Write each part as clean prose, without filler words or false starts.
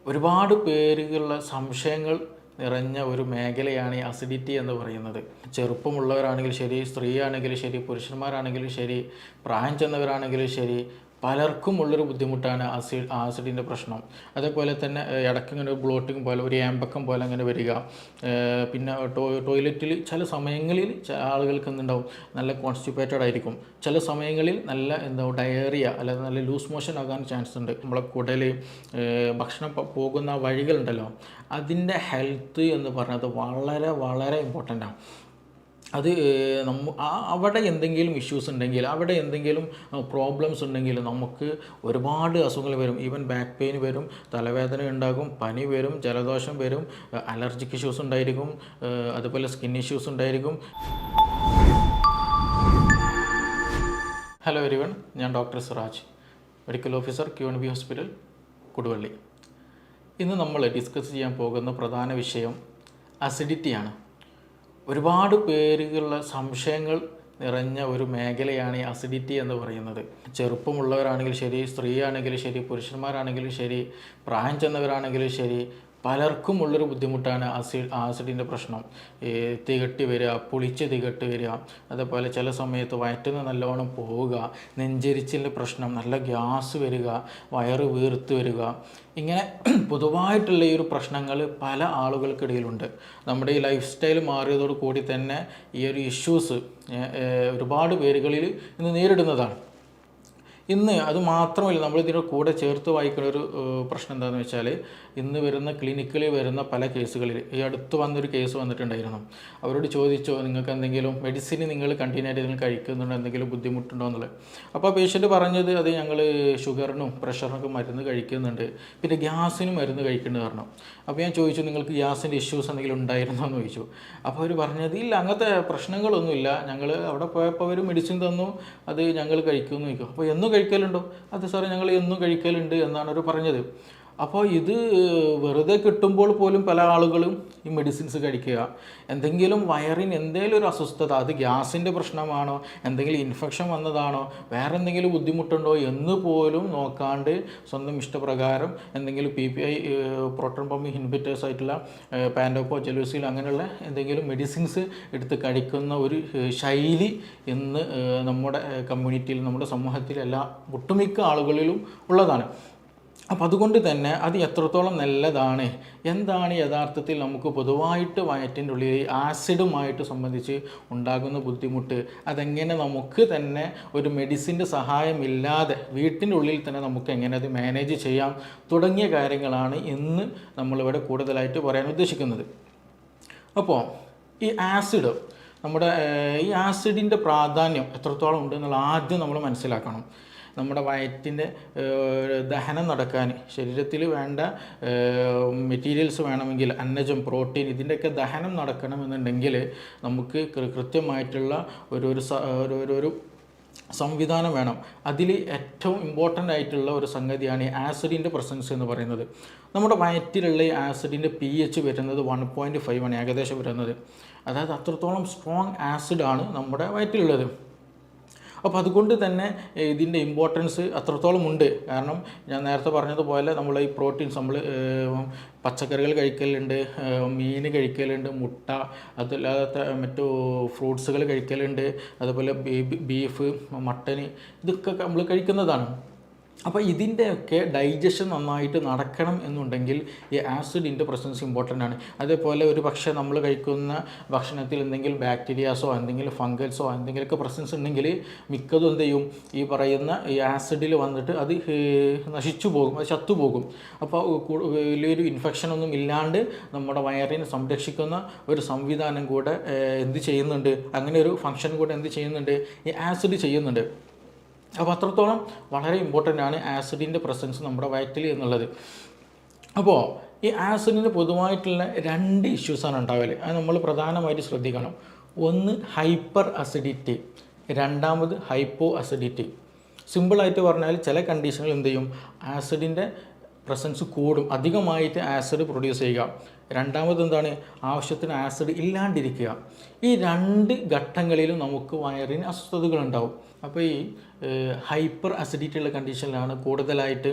ഒരുപാട് പേരുകളുടെ സംശയങ്ങൾ നിറഞ്ഞ ഒരു മേഖലയാണ് ഈ അസിഡിറ്റി എന്ന് പറയുന്നത്. ചെറുപ്പമുള്ളവരാണെങ്കിലും ശരി, സ്ത്രീയാണെങ്കിലും ശരി, പുരുഷന്മാരാണെങ്കിലും ശരി, പ്രായം ചെന്നവരാണെങ്കിലും ശരി, പലർക്കും ഉള്ളൊരു ബുദ്ധിമുട്ടാണ് ആസിഡിൻ്റെ പ്രശ്നം. അതേപോലെ തന്നെ ഇടയ്ക്ക് ഇങ്ങനെ ബ്ലോട്ടിങ് പോലെ ഒരു ഏമ്പക്കം പോലെ അങ്ങനെ വരിക. പിന്നെ ടോയ്ലറ്റിൽ ചില സമയങ്ങളിൽ ആളുകൾക്ക് എന്തുണ്ടാവും, നല്ല കോൺസ്റ്റിപ്പേറ്റഡ് ആയിരിക്കും. ചില സമയങ്ങളിൽ നല്ല ഡയറിയ അല്ലെങ്കിൽ നല്ല ലൂസ് മോഷൻ ആകാൻ ചാൻസ് ഉണ്ട്. നമ്മളെ കുടൽ ഭക്ഷണം പോകുന്ന വഴികളുണ്ടല്ലോ, അതിൻ്റെ ഹെൽത്ത് എന്ന് പറയുന്നത് വളരെ വളരെ ഇമ്പോർട്ടൻ്റാണ്. അത് അവിടെ എന്തെങ്കിലും ഇഷ്യൂസ് ഉണ്ടെങ്കിൽ, അവിടെ എന്തെങ്കിലും പ്രോബ്ലംസ് ഉണ്ടെങ്കിൽ നമുക്ക് ഒരുപാട് അസുഖങ്ങൾ വരും. ഈവൻ ബാക്ക് പെയിൻ വരും, തലവേദന ഉണ്ടാകും, പനി വരും, ജലദോഷം വരും, അലർജിക് ഇഷ്യൂസ് ഉണ്ടായിരിക്കും, അതുപോലെ സ്കിൻ ഇഷ്യൂസ് ഉണ്ടായിരിക്കും. ഹലോ എവരിവൺ, ഞാൻ doctor Siraj, medical officer QNB hospital, Koduvally. ഇന്ന് നമ്മൾ ഡിസ്കസ് ചെയ്യാൻ പോകുന്ന പ്രധാന വിഷയം അസിഡിറ്റിയാണ്. ഒരുപാട് പേരുകളുടെ സംശയങ്ങൾ നിറഞ്ഞ ഒരു മേഖലയാണ് ഈ അസിഡിറ്റി എന്ന് പറയുന്നത്. ചെറുപ്പമുള്ളവരാണെങ്കിലും ശരി, സ്ത്രീയാണെങ്കിലും ശരി, പുരുഷന്മാരാണെങ്കിലും ശരി, പ്രായം ചെന്നവരാണെങ്കിലും ശരി, പലർക്കും ഉള്ളൊരു ബുദ്ധിമുട്ടാണ് ആസിഡിൻ്റെ പ്രശ്നം. തികട്ടി വരിക, പുളിച്ച് തികട്ടി വരിക, അതേപോലെ ചില സമയത്ത് വയറ്റിന്ന് നല്ലോണം പോവുക, നെഞ്ചരിച്ചിലിൻ്റെ പ്രശ്നം, നല്ല ഗ്യാസ് വരിക, വയറ് വീർത്ത് വരിക, ഇങ്ങനെ പൊതുവായിട്ടുള്ള ഈ ഒരു പ്രശ്നങ്ങൾ പല ആളുകൾക്കിടയിലുണ്ട്. നമ്മുടെ ഈ ലൈഫ് സ്റ്റൈൽ മാറിയതോടു കൂടി തന്നെ ഈ ഒരു ഇഷ്യൂസ് ഒരുപാട് പേരുകളിൽ ഇന്ന് നേരിടുന്നതാണ്. ഇന്ന് അത് മാത്രമല്ല, നമ്മളിതിൻ്റെ കൂടെ ചേർത്ത് വായിക്കുന്ന ഒരു പ്രശ്നം എന്താണെന്ന് വെച്ചാൽ, ഇന്ന് വരുന്ന ക്ലിനിക്കിൽ വരുന്ന പല കേസുകളിൽ, ഈ അടുത്ത് വന്നൊരു കേസ് വന്നിട്ടുണ്ടായിരുന്നു. അവരോട് ചോദിച്ചോ, നിങ്ങൾക്ക് എന്തെങ്കിലും മെഡിസിൻ നിങ്ങൾ കണ്ടിന്യൂ ആയിട്ട് നിങ്ങൾ കഴിക്കുന്നുണ്ടോ, എന്തെങ്കിലും ബുദ്ധിമുട്ടുണ്ടോ എന്നുള്ളത്. അപ്പോൾ ആ പേഷ്യൻ്റ് പറഞ്ഞത്, അത് ഞങ്ങൾ ഷുഗറിനും പ്രഷറിനൊക്കെ മരുന്ന് കഴിക്കുന്നുണ്ട്, പിന്നെ ഗ്യാസിനും മരുന്ന് കഴിക്കേണ്ടത് പറഞ്ഞു. അപ്പോൾ ഞാൻ ചോദിച്ചു, നിങ്ങൾക്ക് ഗ്യാസിൻ്റെ ഇഷ്യൂസ് എന്തെങ്കിലും ഉണ്ടായിരുന്നോ എന്ന് ചോദിച്ചു. അപ്പോൾ അവർ പറഞ്ഞത്, ഇല്ല, അങ്ങനത്തെ പ്രശ്നങ്ങളൊന്നുമില്ല, ഞങ്ങൾ അവിടെ പോയപ്പോൾ അവർ മെഡിസിൻ തന്നു, അത് ഞങ്ങൾ കഴിക്കുമെന്ന് ചോദിക്കും. അപ്പോൾ എന്നും കഴിക്കലുണ്ടോ? അത് സാറേ, ഞങ്ങൾ എന്നും കഴിക്കലുണ്ട് എന്നാണ് അവർ പറഞ്ഞത്. അപ്പോൾ ഇത് വെറുതെ കിട്ടുമ്പോൾ പോലും പല ആളുകളും ഈ മെഡിസിൻസ് കഴിക്കുക. എന്തെങ്കിലും വയറിന് എന്തെങ്കിലും ഒരു അസ്വസ്ഥത, അത് ഗ്യാസിൻ്റെ പ്രശ്നമാണോ, എന്തെങ്കിലും ഇൻഫെക്ഷൻ വന്നതാണോ, വേറെ എന്തെങ്കിലും ബുദ്ധിമുട്ടുണ്ടോ എന്ന് പോലും നോക്കാണ്ട് സ്വന്തം ഇഷ്ടപ്രകാരം എന്തെങ്കിലും PPI പ്രോട്ടോൺ പമ്പ് ഇൻഹിബിറ്റേഴ്സ് ആയിട്ടുള്ള പാൻഡോപ്പോ, ജെലൂസിൽ അങ്ങനെയുള്ള എന്തെങ്കിലും മെഡിസിൻസ് എടുത്ത് കഴിക്കുന്ന ഒരു ശൈലി ഇന്ന് നമ്മുടെ കമ്മ്യൂണിറ്റിയിൽ, നമ്മുടെ സമൂഹത്തിൽ എല്ലാ ഒട്ടുമിക്ക ആളുകളിലും ഉള്ളതാണ്. അപ്പോൾ അതുകൊണ്ട് തന്നെ അത് എത്രത്തോളം നല്ലതാണ്, എന്താണ് യഥാർത്ഥത്തിൽ നമുക്ക് പൊതുവായിട്ട് വയറ്റിൻ്റെ ഉള്ളിൽ ആസിഡുമായിട്ട് സംബന്ധിച്ച് ഉണ്ടാകുന്ന ബുദ്ധിമുട്ട്, അതെങ്ങനെ നമുക്ക് തന്നെ ഒരു മെഡിസിൻ്റെ സഹായമില്ലാതെ വീട്ടിൻ്റെ ഉള്ളിൽ തന്നെ നമുക്ക് എങ്ങനെ അത് മാനേജ് ചെയ്യാം തുടങ്ങിയ കാര്യങ്ങളാണ് ഇന്ന് നമ്മളിവിടെ കൂടുതലായിട്ട് പറയാൻ ഉദ്ദേശിക്കുന്നത്. അപ്പോൾ ഈ ആസിഡ്, നമ്മുടെ ഈ ആസിഡിൻ്റെ പ്രാധാന്യം എത്രത്തോളം ഉണ്ടെന്നുള്ള ആദ്യം നമ്മൾ മനസ്സിലാക്കണം. നമ്മുടെ വയറ്റിൻ്റെ ദഹനം നടക്കാൻ, ശരീരത്തിൽ വേണ്ട മെറ്റീരിയൽസ് വേണമെങ്കിൽ, അന്നജം, പ്രോട്ടീൻ, ഇതിൻ്റെയൊക്കെ ദഹനം നടക്കണമെന്നുണ്ടെങ്കിൽ നമുക്ക് കൃത്യമായിട്ടുള്ള ഒരു സംവിധാനം വേണം. അതിൽ ഏറ്റവും ഇമ്പോർട്ടൻ്റ് ആയിട്ടുള്ള ഒരു സംഗതിയാണ് ഈ ആസിഡിൻ്റെ പ്രസൻസ് എന്ന് പറയുന്നത്. നമ്മുടെ വയറ്റിലുള്ള ഈ ആസിഡിൻ്റെ pH വരുന്നത് 1.5 ആണ് ഏകദേശം വരുന്നത്. അതായത് അത്രത്തോളം സ്ട്രോങ് ആസിഡാണ് നമ്മുടെ വയറ്റിലുള്ളത്. അപ്പോൾ അതുകൊണ്ട് തന്നെ ഇതിൻ്റെ ഇമ്പോർട്ടൻസ് അത്രത്തോളം ഉണ്ട്. കാരണം ഞാൻ നേരത്തെ പറഞ്ഞതുപോലെ നമ്മൾ ഈ പ്രോട്ടീൻസ്, നമ്മൾ പച്ചക്കറികൾ കഴിക്കലുണ്ട്, മീൻ കഴിക്കലുണ്ട്, മുട്ട, അതല്ലാതെ മറ്റു ഫ്രൂട്ട്സുകൾ കഴിക്കലുണ്ട്, അതുപോലെ ബീഫ്, മട്ടന്, ഇതൊക്കെ നമ്മൾ കഴിക്കുന്നതാണ്. അപ്പോൾ ഇതിൻ്റെയൊക്കെ ഡൈജഷൻ നന്നായിട്ട് നടക്കണം എന്നുണ്ടെങ്കിൽ ഈ ആസിഡിൻ്റെ പ്രസൻസ് ഇമ്പോർട്ടൻ്റ് ആണ്. അതേപോലെ ഒരു പക്ഷേ നമ്മൾ കഴിക്കുന്ന ഭക്ഷണത്തിൽ എന്തെങ്കിലും ബാക്ടീരിയാസോ എന്തെങ്കിലും ഫംഗൽസോ എന്തെങ്കിലുമൊക്കെ പ്രസൻസ് ഉണ്ടെങ്കിൽ മിക്കതും എന്ത് ചെയ്യും, ഈ പറയുന്ന ഈ ആസിഡിൽ വന്നിട്ട് അത് നശിച്ചു പോകും, അത് ചത്തുപോകും. അപ്പോൾ വലിയൊരു ഇൻഫെക്ഷനൊന്നും ഇല്ലാണ്ട് നമ്മുടെ വയറിനെ സംരക്ഷിക്കുന്ന ഒരു സംവിധാനം കൂടെ എന്ത് ചെയ്യുന്നുണ്ട്, അങ്ങനെ ഒരു ഫംഗ്ഷൻ കൂടെ എന്ത് ചെയ്യുന്നുണ്ട്, ഈ ആസിഡ് ചെയ്യുന്നുണ്ട്. അപ്പോൾ അത്രത്തോളം വളരെ ഇമ്പോർട്ടൻ്റ് ആണ് ആസിഡിൻ്റെ പ്രസൻസ് നമ്മുടെ വയറ്റിൽ എന്നുള്ളത്. അപ്പോൾ ഈ ആസിഡിന് പൊതുവായിട്ടുള്ള 2 ഇഷ്യൂസാണ് ഉണ്ടാവല്. അത് നമ്മൾ പ്രധാനമായിട്ട് ശ്രദ്ധിക്കണം. ഒന്ന് ഹൈപ്പർ അസിഡിറ്റി, രണ്ടാമത് ഹൈപ്പോ അസിഡിറ്റി. സിമ്പിളായിട്ട് പറഞ്ഞാൽ ചില കണ്ടീഷനുകൾ എന്ത് ചെയ്യും, ആസിഡിൻ്റെ പ്രസൻസ് കൂടും, അധികമായിട്ട് ആസിഡ് പ്രൊഡ്യൂസ് ചെയ്യുക. രണ്ടാമത് എന്താണ്, ആവശ്യത്തിന് ആസിഡ് ഇല്ലാണ്ടിരിക്കുക. ഈ രണ്ട് ഘട്ടങ്ങളിലും നമുക്ക് വയറിന് അസ്വസ്ഥതകളുണ്ടാവും. അപ്പോൾ ഈ ഹൈപ്പർ അസിഡിറ്റി ഉള്ള കണ്ടീഷനിലാണ് കൂടുതലായിട്ട്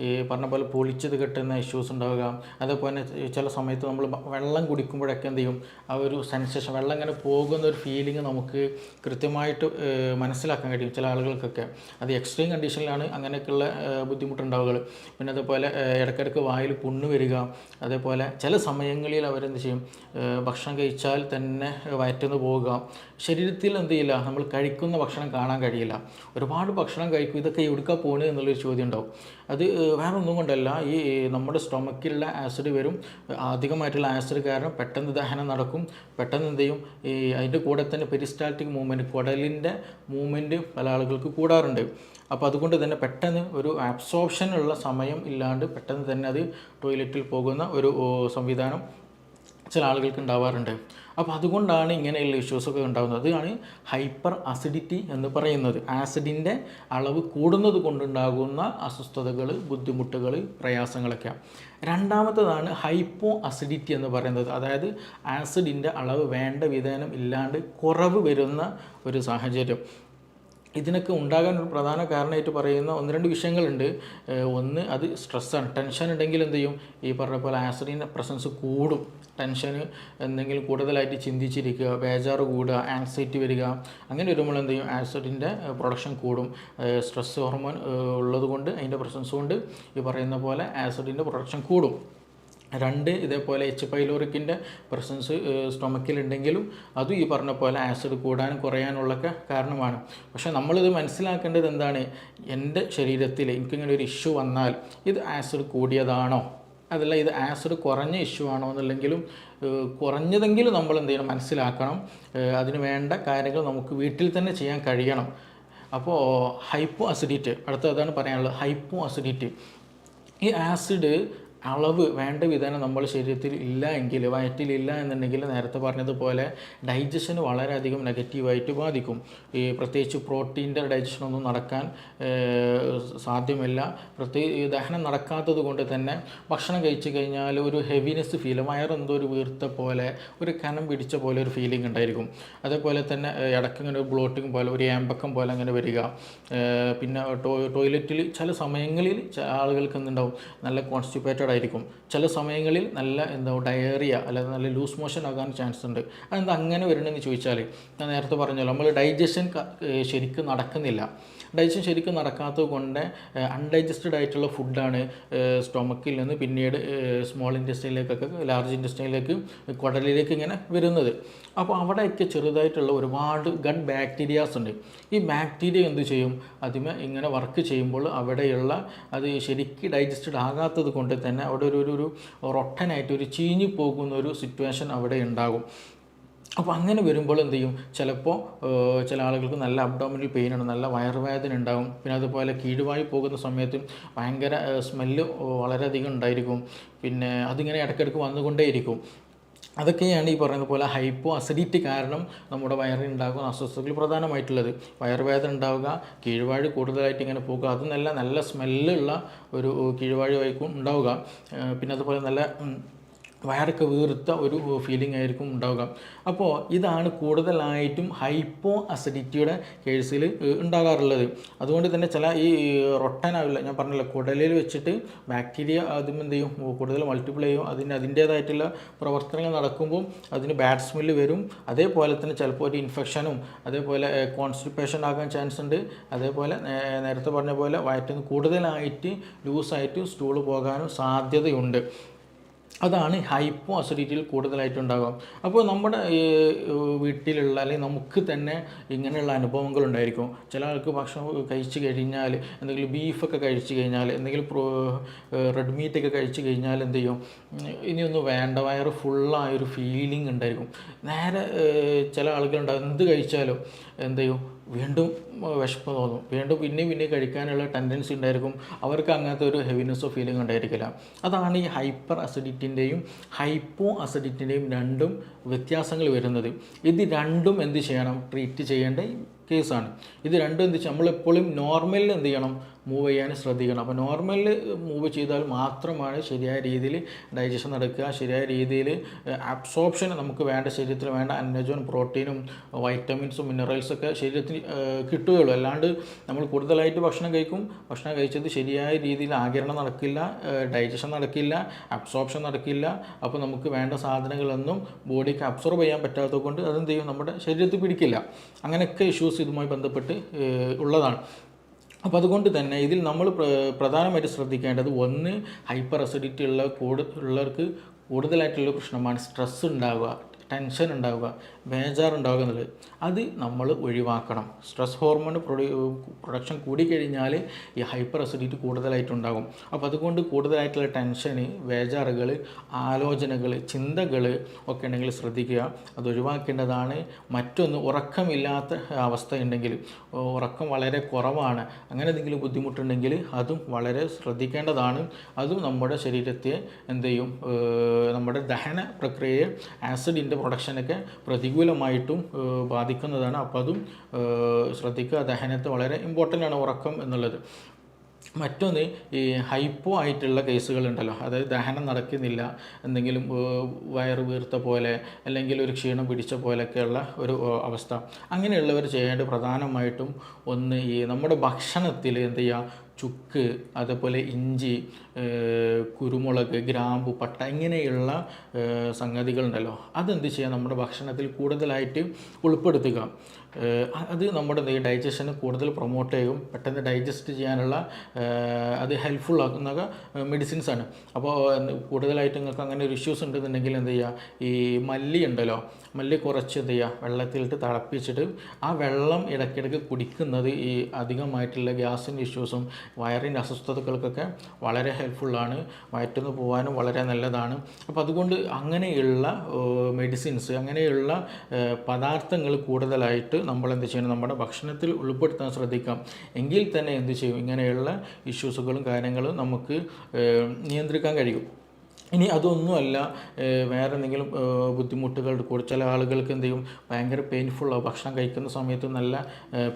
ഈ പറഞ്ഞ പോലെ പൊളിച്ചത് കെട്ടുന്ന ഇഷ്യൂസ് ഉണ്ടാവുക. അതേപോലെ ചില സമയത്ത് നമ്മൾ വെള്ളം കുടിക്കുമ്പോഴൊക്കെ എന്ത് ചെയ്യും, ആ ഒരു സെൻസേഷൻ, വെള്ളം ഇങ്ങനെ പോകുന്ന ഒരു ഫീലിംഗ് നമുക്ക് കൃത്യമായിട്ട് മനസ്സിലാക്കാൻ കഴിയും ചില ആളുകൾക്കൊക്കെ. അത് എക്സ്ട്രീം കണ്ടീഷനിലാണ് അങ്ങനെയൊക്കെയുള്ള ബുദ്ധിമുട്ടുണ്ടാവുക. പിന്നെ അതേപോലെ ഇടയ്ക്കിടയ്ക്ക് വായിൽ പുണ്ണ് വരിക. അതേപോലെ ചില സമയങ്ങളിൽ അവരെന്ത് ചെയ്യും, ഭക്ഷണം കഴിച്ചാൽ തന്നെ വയറ്റുന്ന് പോവുക. ശരീരത്തിൽ എന്ത് ചെയ്യില്ല, നമ്മൾ കഴിക്കുന്ന ഭക്ഷണം കാണാൻ കഴിയില്ല. ഒരുപാട് ഭക്ഷണം കഴിക്കും, ഇതൊക്കെ എവിടേക്കാണ് പോകുന്നത് എന്നുള്ളൊരു ചോദ്യം ഉണ്ടാവും. അത് വേറെ ഒന്നും കൊണ്ടല്ല, ഈ നമ്മുടെ സ്റ്റൊമക്കിലുള്ള ആസിഡ് വരും. അധികമായിട്ടുള്ള ആസിഡ് കാരണം പെട്ടെന്ന് ദഹനം നടക്കും. പെട്ടെന്ന് എന്ത് ചെയ്യും, ഈ അതിൻ്റെ കൂടെ തന്നെ പെരിസ്റ്റാൾട്ടിക് മൂവ്മെൻറ്റ്, കുടലിൻ്റെ മൂവ്മെൻറ്റ് പല ആളുകൾക്ക് കൂടാറുണ്ട്. അപ്പോൾ അതുകൊണ്ട് തന്നെ പെട്ടെന്ന് ഒരു അബ്സോർപ്ഷനുള്ള സമയം ഇല്ലാണ്ട് പെട്ടെന്ന് തന്നെ അത് ടോയ്ലറ്റിൽ പോകുന്ന ഒരു സംവിധാനം ചില ആളുകൾക്ക് ഉണ്ടാവാറുണ്ട്. അപ്പോൾ അതുകൊണ്ടാണ് ഇങ്ങനെയുള്ള ഇഷ്യൂസൊക്കെ ഉണ്ടാകുന്നത്. അതാണ് ഹൈപ്പർ അസിഡിറ്റി എന്ന് പറയുന്നത്. ആസിഡിൻ്റെ അളവ് കൂടുന്നത് കൊണ്ടുണ്ടാകുന്ന അസ്വസ്ഥതകൾ, ബുദ്ധിമുട്ടുകൾ, പ്രയാസങ്ങളൊക്കെ. രണ്ടാമത്തേതാണ് ഹൈപ്പോ അസിഡിറ്റി എന്ന് പറയുന്നത്. അതായത് ആസിഡിൻ്റെ അളവ് വേണ്ട വിധേനം ഇല്ലാണ്ട് കുറവ് വരുന്ന ഒരു സാഹചര്യം. ഇതിനൊക്കെ ഉണ്ടാകാൻ ഒരു പ്രധാന കാരണമായിട്ട് പറയുന്ന ഒന്ന് രണ്ട് വിഷയങ്ങളുണ്ട്. ഒന്ന് അത് സ്ട്രെസ്സാണ്. ടെൻഷൻ ഉണ്ടെങ്കിൽ എന്ത് ചെയ്യും, ഈ പറഞ്ഞ പോലെ ആസിഡിൻ്റെ പ്രസൻസ് കൂടും. ടെൻഷന് എന്തെങ്കിലും കൂടുതലായിട്ട് ചിന്തിച്ചിരിക്കുക, ബേജാറ് കൂടുക, ആൻസൈറ്റി വരിക, അങ്ങനെ വരുമ്പോൾ എന്ത് ചെയ്യും, ആസിഡിൻ്റെ പ്രൊഡക്ഷൻ കൂടും. സ്ട്രെസ് ഹോർമോൺ ഉള്ളത് കൊണ്ട്, അതിൻ്റെ പ്രസൻസ് കൊണ്ട് ഈ പറയുന്ന പോലെ ആസിഡിൻ്റെ പ്രൊഡക്ഷൻ കൂടും. രണ്ട്, ഇതേപോലെ എച്ച് പൈലോറിക്കിൻ്റെ പ്രസൻസ് സ്റ്റൊമക്കിലുണ്ടെങ്കിലും അതും ഈ പറഞ്ഞ പോലെ ആസിഡ് കൂടാനും കുറയാനുള്ളൊക്കെ കാരണമാണ്. പക്ഷേ നമ്മളിത് മനസ്സിലാക്കേണ്ടത് എന്താണ്, എൻ്റെ ശരീരത്തിൽ എനിക്കിങ്ങനെ ഒരു ഇഷ്യൂ വന്നാൽ ഇത് ആസിഡ് കൂടിയതാണോ, അതല്ല ഇത് ആസിഡ് കുറഞ്ഞ ഇഷ്യൂ ആണോ എന്നുള്ളെങ്കിലും കുറഞ്ഞതെങ്കിലും നമ്മൾ എന്ത് ചെയ്യണം, മനസ്സിലാക്കണം. അതിന് വേണ്ട കാര്യങ്ങൾ നമുക്ക് വീട്ടിൽ തന്നെ ചെയ്യാൻ കഴിയണം. അപ്പോൾ ഹൈപ്പോ അസിഡിറ്റി, അടുത്തതാണ് പറയാനുള്ളത്. ഹൈപ്പോ അസിഡിറ്റി, ഈ ആസിഡ് അളവ് വേണ്ട വിധേനം നമ്മുടെ ശരീരത്തിൽ ഇല്ല എങ്കിൽ, വയറ്റിലില്ല എന്നുണ്ടെങ്കിൽ നേരത്തെ പറഞ്ഞതുപോലെ ഡൈജഷന് വളരെയധികം നെഗറ്റീവായിട്ട് ബാധിക്കും. ഈ പ്രത്യേകിച്ച് പ്രോട്ടീൻ്റെ ഡൈജഷനൊന്നും നടക്കാൻ സാധ്യമല്ല. ദഹനം നടക്കാത്തത് കൊണ്ട് തന്നെ ഭക്ഷണം കഴിച്ചു കഴിഞ്ഞാൽ ഒരു ഹെവിനെസ് ഫീൽ, വയറെന്തോ ഒരു വീർത്ത പോലെ, ഒരു കനം പിടിച്ച പോലെ ഒരു ഫീലിംഗ് ഉണ്ടായിരിക്കും. അതേപോലെ തന്നെ ഇടയ്ക്കിങ്ങനെ ഒരു ബ്ലോട്ടിങ് പോലെ, ഒരു ഏമ്പക്കം പോലെ അങ്ങനെ വരിക. പിന്നെ ടോയ്ലറ്റിൽ ചില സമയങ്ങളിൽ ആളുകൾക്ക് എന്തുണ്ടാവും, നല്ല കോൺസ്റ്റിപ്പേറ്റഡ് ആയിരിക്കും. ചില സമയങ്ങളിൽ നല്ല ഡയറിയ അല്ലെങ്കിൽ നല്ല ലൂസ് മോഷൻ ആകാൻ ചാൻസ് ഉണ്ട്. അതെന്താ അങ്ങനെ വരണമെന്ന് ചോദിച്ചാൽ, ഞാൻ നേരത്തെ പറഞ്ഞല്ലോ, നമ്മൾ ഡൈജഷൻ ശരിക്കും നടക്കുന്നില്ല. ഡൈജഷൻ ശരിക്കും നടക്കാത്തത് കൊണ്ട് അൺഡൈജസ്റ്റഡ് ആയിട്ടുള്ള ഫുഡാണ് സ്റ്റൊമക്കിൽ നിന്ന് പിന്നീട് സ്മോൾ ഇൻറ്റെസ്റ്റൈനിലേക്കൊക്കെ, ലാർജ് ഇൻറ്റെസ്റ്റൈനിലേക്ക്, കുടലിലേക്ക് ഇങ്ങനെ വരുന്നത്. അപ്പോൾ അവിടെയൊക്കെ ചെറുതായിട്ടുള്ള ഒരുപാട് ഗട്ട് ബാക്ടീരിയാസ് ഉണ്ട്. ഈ ബാക്ടീരിയ എന്ത് ചെയ്യും, അതിമേ ഇങ്ങനെ വർക്ക് ചെയ്യുമ്പോൾ അവിടെയുള്ള അത് ശരിക്കും ഡൈജസ്റ്റഡ് ആകാത്തത് കൊണ്ട് തന്നെ അവിടെ ഒരു റൊട്ടനായിട്ട് ഒരു ചീഞ്ഞു പോകുന്ന ഒരു സിറ്റുവേഷൻ അവിടെ ഉണ്ടാകും. അപ്പോൾ അങ്ങനെ വരുമ്പോൾ എന്ത് ചെയ്യും, ചിലപ്പോൾ ചില ആളുകൾക്ക് നല്ല അബ്ഡോമിനൽ പെയിനാണ്, നല്ല വയറുവേദന ഉണ്ടാകും. പിന്നെ അതുപോലെ കീഴുവായി പോകുന്ന സമയത്ത് ഭയങ്കര സ്മെല്ല് വളരെയധികം ഉണ്ടായിരിക്കും. പിന്നെ അതിങ്ങനെ ഇടയ്ക്കിടയ്ക്ക് വന്നുകൊണ്ടേയിരിക്കും. അതൊക്കെയാണ് ഈ പറയുന്ന പോലെ ഹൈപ്പോ അസിഡിറ്റി കാരണം നമ്മുടെ വയറിനുണ്ടാകുന്ന അസ്വസ്ഥതകൾ പ്രധാനമായിട്ടുള്ളത്. വയറുവേദന ഉണ്ടാവുക, കീഴ്വാഴ് കൂടുതലായിട്ട് ഇങ്ങനെ പോകുക, അത് നല്ല സ്മെല്ലുള്ള ഒരു കീഴ്വാഴ് വൈക്കും ഉണ്ടാവുക. പിന്നെ അതുപോലെ നല്ല വയറൊക്കെ വീർത്ത ഒരു ഫീലിംഗ് ആയിരിക്കും ഉണ്ടാവുക. അപ്പോൾ ഇതാണ് കൂടുതലായിട്ടും ഹൈപ്പോ അസിഡിറ്റിയുടെ കേസിൽ ഉണ്ടാകാറുള്ളത്. അതുകൊണ്ട് തന്നെ ചില ഈ റൊട്ടനാവില്ല, ഞാൻ പറഞ്ഞല്ലോ, കുടലിൽ വെച്ചിട്ട് ബാക്ടീരിയ അതും എന്ത് ചെയ്യും, കൂടുതൽ മൾട്ടിപ്പിൾ ചെയ്യും. അതിൻ്റേതായിട്ടുള്ള പ്രവർത്തനങ്ങൾ നടക്കുമ്പോൾ അതിന് ബാഡ് സ്മെല്ല് വരും. അതേപോലെ തന്നെ ചിലപ്പോൾ ഒരു ഇൻഫെക്ഷനും അതേപോലെ കോൺസ്റ്റിപ്പേഷൻ ആകാൻ ചാൻസ് ഉണ്ട്. അതേപോലെ നേരത്തെ പറഞ്ഞ പോലെ വയറ്റിൽ നിന്ന് കൂടുതലായിട്ട് ലൂസായിട്ട് സ്റ്റൂള് പോകാനും സാധ്യതയുണ്ട്. അതാണ് ഹൈപ്പോ അസിഡിറ്റിയിൽ കൂടുതലായിട്ടുണ്ടാകും. അപ്പോൾ നമ്മുടെ വീട്ടിലുള്ള അല്ലെങ്കിൽ നമുക്ക് തന്നെ ഇങ്ങനെയുള്ള അനുഭവങ്ങൾ ഉണ്ടായിരിക്കും. ചില ആൾക്ക് ഭക്ഷണം കഴിച്ച് കഴിഞ്ഞാൽ, എന്തെങ്കിലും ബീഫൊക്കെ കഴിച്ച് കഴിഞ്ഞാൽ, എന്തെങ്കിലും റെഡ് മീറ്റൊക്കെ കഴിച്ച് കഴിഞ്ഞാൽ എന്ത് ചെയ്യും, ഇനിയൊന്നും വേണ്ട, വയറ് ഫുള്ളായൊരു ഫീലിംഗ് ഉണ്ടായിരിക്കും. നേരെ ചില ആളുകളുണ്ടാകും, എന്ത് കഴിച്ചാലും എന്ത് ചെയ്യും, വീണ്ടും വിശപ്പ് തോന്നും, വീണ്ടും പിന്നെ കഴിക്കാനുള്ള ടെൻഡൻസി ഉണ്ടായിരിക്കും. അവർക്ക് അങ്ങനത്തെ ഒരു ഹെവിനെസ്സോ ഫീലിംഗ് ഉണ്ടായിരിക്കില്ല. അതാണ് ഈ ഹൈപ്പർ അസിഡിറ്റിൻ്റെയും ഹൈപ്പോ അസിഡിറ്റിൻ്റെയും രണ്ടും വ്യത്യാസങ്ങൾ വരുന്നത്. ഇത് രണ്ടും എന്ത് ചെയ്യണം, ട്രീറ്റ് ചെയ്യേണ്ട കേസാണ്. ഇത് രണ്ടും എന്ത് വെച്ചാൽ നമ്മളെപ്പോഴും നോർമലിൽ എന്ത് ചെയ്യണം, മൂവ് ചെയ്യാൻ ശ്രദ്ധിക്കണം. അപ്പോൾ നോർമലിൽ മൂവ് ചെയ്താൽ മാത്രമാണ് ശരിയായ രീതിയിൽ ഡൈജഷൻ നടക്കുക, ശരിയായ രീതിയിൽ അബ്സോർപ്ഷൻ നമുക്ക് വേണ്ട ശരീരത്തിൽ വേണ്ട അന്നജവും പ്രോട്ടീനും വൈറ്റമിൻസും മിനറൽസൊക്കെ ശരീരത്തിന് കിട്ടുകയുള്ളൂ. അല്ലാണ്ട് നമ്മൾ കൂടുതലായിട്ട് ഭക്ഷണം കഴിച്ചത് ശരിയായ രീതിയിൽ ആഗിരണം നടക്കില്ല, ഡൈജഷൻ നടക്കില്ല, അബ്സോർപ്ഷൻ നടക്കില്ല. അപ്പോൾ നമുക്ക് വേണ്ട സാധനങ്ങളൊന്നും ബോഡിക്ക് അബ്സോർബ് ചെയ്യാൻ പറ്റാത്തത് കൊണ്ട് അതെന്ത് ചെയ്യും, നമ്മുടെ ശരീരത്തിൽ പിടിക്കില്ല. അങ്ങനെയൊക്കെ ഇഷ്യൂസ് ഇതുമായി ബന്ധപ്പെട്ട് ഉള്ളതാണ്. അപ്പോൾ അതുകൊണ്ട് തന്നെ ഇതിൽ നമ്മൾ പ്രധാനമായിട്ട് ശ്രദ്ധിക്കേണ്ടത്, ഒന്ന് ഹൈപ്പർ അസിഡിറ്റി ഉള്ളവർക്ക് കൂടുതലായിട്ടുള്ള പ്രശ്നമാണ് സ്ട്രെസ് ഉണ്ടാവുക, ടെൻഷൻ ഉണ്ടാവുക, ബേജാറുണ്ടാവുക എന്നുള്ളത്. അത് നമ്മൾ ഒഴിവാക്കണം. സ്ട്രെസ് ഹോർമോൺ പ്രൊഡക്ഷൻ കൂടിക്കഴിഞ്ഞാൽ ഈ ഹൈപ്പർ അസിഡിറ്റി കൂടുതലായിട്ടുണ്ടാകും. അപ്പോൾ അതുകൊണ്ട് കൂടുതലായിട്ടുള്ള ടെൻഷന്, ബേജാറുകൾ, ആലോചനകൾ, ചിന്തകൾ ഒക്കെ ഉണ്ടെങ്കിൽ ശ്രദ്ധിക്കുക, അത് ഒഴിവാക്കേണ്ടതാണ്. മറ്റൊന്ന്, ഉറക്കമില്ലാത്ത അവസ്ഥ ഉണ്ടെങ്കിൽ, ഉറക്കം വളരെ കുറവാണ്, അങ്ങനെ എന്തെങ്കിലും ബുദ്ധിമുട്ടുണ്ടെങ്കിൽ അതും വളരെ ശ്രദ്ധിക്കേണ്ടതാണ്. അതും നമ്മുടെ ശരീരത്തെ എന്ത് ചെയ്യും, നമ്മുടെ ദഹന പ്രക്രിയയെ, ആസിഡിൻ്റെ പ്രൊഡക്ഷനൊക്കെ പ്രതികൂലമായിട്ടും ബാധിക്കുന്നതാണ്. അപ്പോൾ അതും ശ്രദ്ധിക്കുക. ദഹനത്തെ വളരെ ഇമ്പോർട്ടൻ്റ് ആണ് ഉറക്കം എന്നുള്ളത്. മറ്റൊന്ന്, ഈ ഹൈപ്പോ ആയിട്ടുള്ള കേസുകളുണ്ടല്ലോ, അതായത് ദഹനം നടക്കുന്നില്ല, എന്തെങ്കിലും വയറ് വീർത്ത പോലെ അല്ലെങ്കിൽ ഒരു ക്ഷീണം പിടിച്ച പോലെയൊക്കെയുള്ള ഒരു അവസ്ഥ. അങ്ങനെയുള്ളവർ ചെയ്യേണ്ടത് പ്രധാനമായിട്ടും ഒന്ന്, ഈ നമ്മുടെ ഭക്ഷണത്തിൽ എന്ത് ചെയ്യുക, ചുക്ക്, അതേപോലെ ഇഞ്ചി, കുരുമുളക്, ഗ്രാമ്പു, പട്ട, ഇങ്ങനെയുള്ള സംഗതികളുണ്ടല്ലോ, അതെന്ത് ചെയ്യുക, നമ്മുടെ ഭക്ഷണത്തിൽ കൂടുതലായിട്ട് ഉൾപ്പെടുത്തുക. അത് നമ്മുടെ ഡൈജഷന് കൂടുതൽ പ്രൊമോട്ട് ചെയ്യും, പെട്ടെന്ന് ഡൈജസ്റ്റ് ചെയ്യാനുള്ള അത് ഹെൽപ്ഫുൾ ആക്കുന്ന മെഡിസിൻസാണ്. അപ്പോൾ കൂടുതലായിട്ട് നിങ്ങൾക്ക് അങ്ങനെ ഒരു ഇഷ്യൂസ് ഉണ്ടെന്നുണ്ടെങ്കിൽ എന്ത് ചെയ്യുക, ഈ മല്ലി ഉണ്ടല്ലോ, മല്ലി കുറച്ച് എന്ത് ചെയ്യുക, വെള്ളത്തിലിട്ട് തിളപ്പിച്ചിട്ട് ആ വെള്ളം ഇടയ്ക്കിടയ്ക്ക് കുടിക്കുന്നത് ഈ അധികമായിട്ടുള്ള ഗ്യാസിൻ്റെ ഇഷ്യൂസും വയറിൻ്റെ അസ്വസ്ഥതകൾക്കൊക്കെ വളരെ ഹെൽപ്ഫുള്ളാണ്, വയറ്റിൽ പോകാനും വളരെ നല്ലതാണ്. അപ്പോൾ അതുകൊണ്ട് അങ്ങനെയുള്ള മെഡിസിൻസ്, അങ്ങനെയുള്ള പദാർത്ഥങ്ങൾ കൂടുതലായിട്ട് നമ്മൾ എന്ത് ചെയ്യണം, നമ്മുടെ ഭക്ഷണത്തിൽ ഉൾപ്പെടുത്താൻ ശ്രദ്ധിക്കാം. എങ്കിൽ തന്നെ എന്ത് ചെയ്യും, ഇങ്ങനെയുള്ള ഇഷ്യൂസുകളും കാര്യങ്ങളും നമുക്ക് നിയന്ത്രിക്കാൻ കഴിയും. ഇനി അതൊന്നുമല്ല, വേറെ എന്തെങ്കിലും ബുദ്ധിമുട്ടുകൾ കൂടെ, ചില ആളുകൾക്ക് എന്ത് ചെയ്യും, ഭയങ്കര പെയിൻഫുള്ളാവും. ഭക്ഷണം കഴിക്കുന്ന സമയത്ത് നല്ല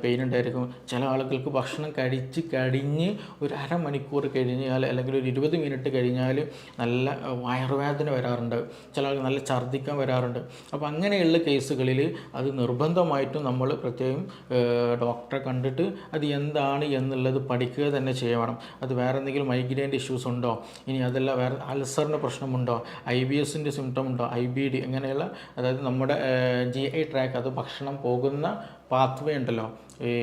പെയിൻ ഉണ്ടായിരിക്കും. ചില ആളുകൾക്ക് ഭക്ഷണം കഴിഞ്ഞ് ഒരു അരമണിക്കൂർ കഴിഞ്ഞാൽ അല്ലെങ്കിൽ ഒരു 20 മിനിറ്റ് കഴിഞ്ഞാൽ നല്ല വയറുവേദന വരാറുണ്ട്, ചില ആൾക്ക് നല്ല ഛർദ്ദിക്കാൻ വരാറുണ്ട്. അപ്പോൾ അങ്ങനെയുള്ള കേസുകളിൽ അത് നിർബന്ധമായിട്ടും നമ്മൾ പ്രത്യേകം ഡോക്ടറെ കണ്ടിട്ട് അത് എന്താണ് എന്നുള്ളത് പഠിക്കുക തന്നെ ചെയ്യണം. അത് വേറെ എന്തെങ്കിലും മൈഗ്രെയിൻ്റെ ഇഷ്യൂസ് ഉണ്ടോ, ഇനി അതല്ല വേറെ അൾസറിൻ്റെ പ്രശ്നമുണ്ടോ, IBSൻ്റെ സിംറ്റം ഉണ്ടോ, IBD, ഇങ്ങനെയുള്ള, അതായത് നമ്മുടെ GI ട്രാക്ക്, അത് ഭക്ഷണം പോകുന്ന പാത്വേ ഉണ്ടല്ലോ, ഈ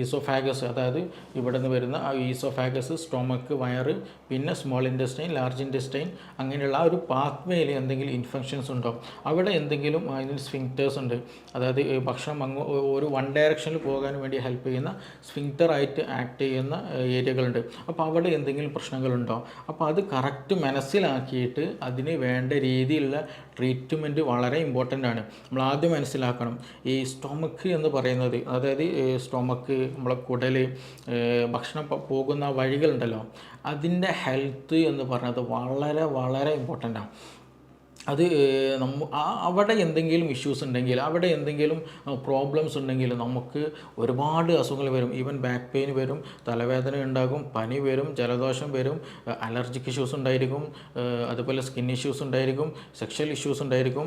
ഈസോഫാഗസ്, അതായത് ഇവിടെ നിന്ന് വരുന്ന ആ ഈസോഫാഗസ്, സ്റ്റൊമക്ക്, വയറ്, പിന്നെ സ്മോൾ ഇൻറ്റസ്റ്റൈൻ, ലാർജ് ഇൻറ്റസ്റ്റൈൻ, അങ്ങനെയുള്ള ആ ഒരു പാത്വേയിൽ എന്തെങ്കിലും ഇൻഫെക്ഷൻസ് ഉണ്ടോ, അവിടെ എന്തെങ്കിലും അതിന് സ്ഫിങ്ക്റ്റേഴ്സ് ഉണ്ട്, അതായത് ഭക്ഷണം ഒരു വൺ ഡയറക്ഷനിൽ പോകാൻ വേണ്ടി ഹെൽപ്പ് ചെയ്യുന്ന സ്ഫിങ്ക്റ്ററായിട്ട് ആക്ട് ചെയ്യുന്ന ഏരിയകളുണ്ട്. അപ്പോൾ അവിടെ എന്തെങ്കിലും പ്രശ്നങ്ങളുണ്ടോ, അപ്പോൾ അത് കറക്റ്റ് മനസ്സിലാക്കിയിട്ട് അതിന് വേണ്ട രീതിയിലുള്ള ട്രീറ്റ്മെൻറ്റ് വളരെ ഇമ്പോർട്ടൻ്റ് ആണ്. നമ്മൾ ആദ്യം മനസ്സിലാക്കണം, ഈ സ്റ്റൊമക്ക് എന്ന് പറയുന്നത്, അതായത് സ്റ്റൊമക്ക്, നമ്മളെ കുടൽ, ഭക്ഷണം പോകുന്ന വഴികളുണ്ടല്ലോ, അതിൻ്റെ ഹെൽത്ത് എന്ന് പറയുന്നത് വളരെ വളരെ ഇമ്പോർട്ടൻ്റാണ്. അത് അവിടെ എന്തെങ്കിലും ഇഷ്യൂസ് ഉണ്ടെങ്കിൽ, അവിടെ എന്തെങ്കിലും പ്രോബ്ലംസ് ഉണ്ടെങ്കിൽ നമുക്ക് ഒരുപാട് അസുഖങ്ങൾ വരും. ഈവൻ ബാക്ക് പെയിൻ വരും, തലവേദന ഉണ്ടാകും, പനി വരും, ജലദോഷം വരും, അലർജിക് ഇഷ്യൂസ് ഉണ്ടായിരിക്കും, അതുപോലെ സ്കിൻ ഇഷ്യൂസ് ഉണ്ടായിരിക്കും, സെക്ഷൽ ഇഷ്യൂസ് ഉണ്ടായിരിക്കും,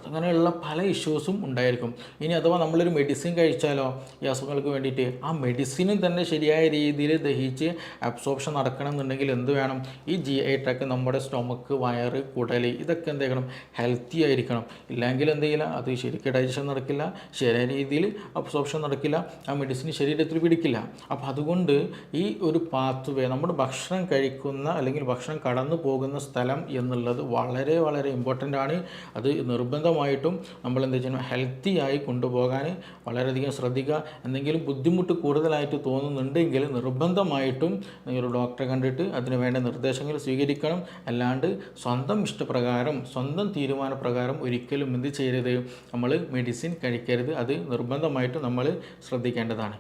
അങ്ങനെയുള്ള പല ഇഷ്യൂസും ഉണ്ടായിരിക്കും. ഇനി അഥവാ നമ്മളൊരു മെഡിസിൻ കഴിച്ചാലോ ഈ അസുഖങ്ങൾക്ക് വേണ്ടിയിട്ട്, ആ മെഡിസിനും തന്നെ ശരിയായ രീതിയിൽ ദഹിച്ച് അബ്സോർപ്ഷൻ നടക്കണം എന്നുണ്ടെങ്കിൽ എന്ത് വേണം, ഈ GI ട്രാക്ക്, നമ്മുടെ സ്റ്റൊമക്ക്, വയറ്, കുടൽ, ഇതൊക്കെ എന്ത് ചെയ്യണം, ഹെൽത്തി ആയിരിക്കണം. ഇല്ലെങ്കിൽ എന്ത് ചെയ്യില്ല, അത് ശരിക്കും ഡൈജഷൻ നടക്കില്ല, ശരിയായ രീതിയിൽ അബ്സോർപ്ഷൻ നടക്കില്ല, ആ മെഡിസിൻ ശരീരത്തിൽ പിടിക്കില്ല. അപ്പോൾ അതുകൊണ്ട് ഈ ഒരു പാത്വേ, നമ്മുടെ ഭക്ഷണം കഴിക്കുന്ന അല്ലെങ്കിൽ ഭക്ഷണം കടന്നു പോകുന്ന സ്ഥലം എന്നുള്ളത് വളരെ വളരെ ഇമ്പോർട്ടൻ്റ് ആണ്. അത് നിർബന്ധമായിട്ടും നമ്മൾ എന്താ ചെയ്യണം, ഹെൽത്തി ആയി കൊണ്ടുപോകാൻ വളരെയധികം ശ്രദ്ധിക്കുക. എന്തെങ്കിലും ബുദ്ധിമുട്ട് കൂടുതലായിട്ട് തോന്നുന്നുണ്ടെങ്കിൽ നിർബന്ധമായിട്ടും ഒരു ഡോക്ടറെ കണ്ടിട്ട് അതിന് വേണ്ട നിർദ്ദേശങ്ങൾ സ്വീകരിക്കണം. അല്ലാണ്ട് സ്വന്തം ഇഷ്ടപ്രകാരം, സ്വന്തം തീരുമാനപ്രകാരം ഒരിക്കലും എന്ത് ചെയ്യരുത്, നമ്മൾ മെഡിസിൻ കഴിക്കരുത്. അത് നിർബന്ധമായിട്ടും നമ്മൾ ശ്രദ്ധിക്കേണ്ടതാണ്.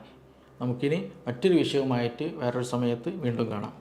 നമുക്കിനി മറ്റൊരു വിഷയവുമായിട്ട് വേറൊരു സമയത്ത് വീണ്ടും കാണാം.